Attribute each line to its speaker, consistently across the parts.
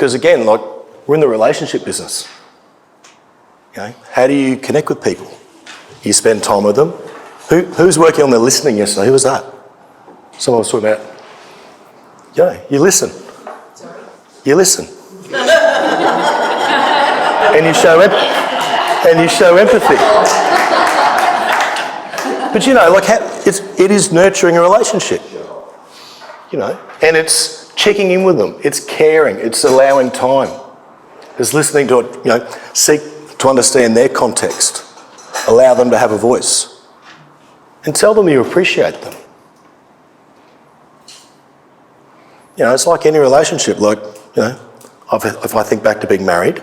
Speaker 1: Because again, like, we're in the relationship business. Okay? How do you connect with people? You spend time with them. Who's working on the listening yesterday? Who was that? Someone was talking about, you listen.
Speaker 2: Sorry?
Speaker 1: You listen. and you show empathy. But like it is nurturing a relationship. And it's checking in with them. It's caring. It's allowing time. It's listening to it, seek to understand their context. Allow them to have a voice. And tell them you appreciate them. It's like any relationship, if I think back to being married,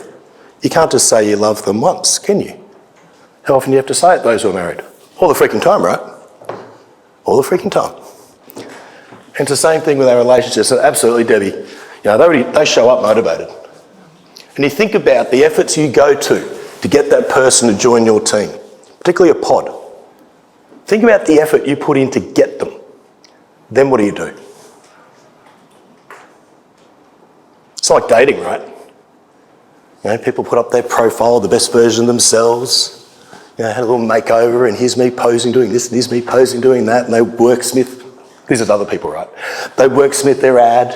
Speaker 1: you can't just say you love them once, can you? How often do you have to say it, those who are married? All the freaking time, right? All the freaking time. And it's the same thing with our relationships. Absolutely, Debbie. They show up motivated. And you think about the efforts you go to get that person to join your team, particularly a pod. Think about the effort you put in to get them. Then what do? It's like dating, right? People put up their profile, the best version of themselves. Had a little makeover, and here's me posing doing this, and here's me posing doing that, and they worksmith. These are other people, right? They worksmith their ad,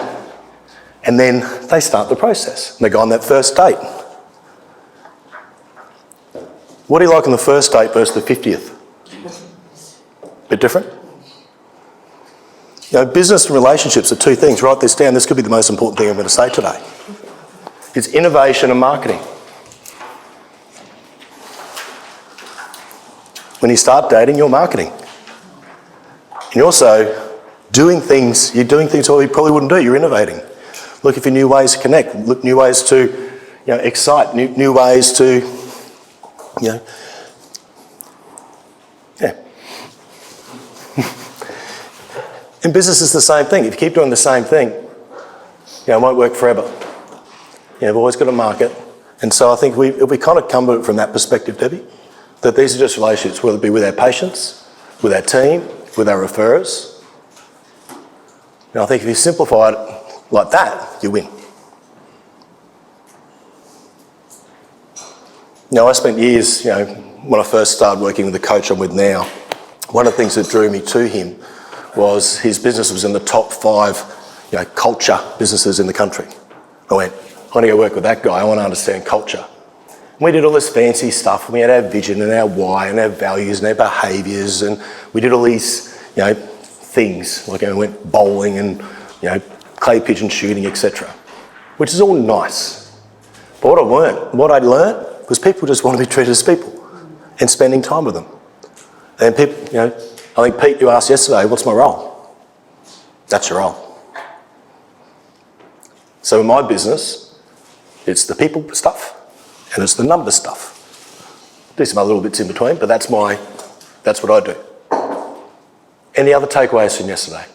Speaker 1: and then they start the process. And they go on that first date. What do you like on the first date versus the 50th? Bit different? Business and relationships are two things. Write this down. This could be the most important thing I'm going to say today. It's innovation and marketing. When you start dating, you're marketing. And you're also doing things you probably wouldn't do. You're innovating. Looking for new ways to connect, new ways to excite, new ways to, In business, it's the same thing. If you keep doing the same thing, it won't work forever. We've always got to market. And so I think if we kind of come at it from that perspective, Debbie, that these are just relationships, whether it be with our patients, with our team, with our referrers. I think if you simplify it like that, you win. I spent years, when I first started working with the coach I'm with now, one of the things that drew me to him was his business was in the top 5, culture businesses in the country. I went, I want to go work with that guy. I want to understand culture. And we did all this fancy stuff. We had our vision and our why and our values and our behaviours, and we did all these, things. Like I went bowling and, clay pigeon shooting, etc., which is all nice. But what I learned was people just want to be treated as people and spending time with them. And people, I think, Pete, you asked yesterday, what's my role? That's your role. So in my business, it's the people stuff and it's the number stuff. Do some other little bits in between, but that's what I do. Any other takeaways from yesterday?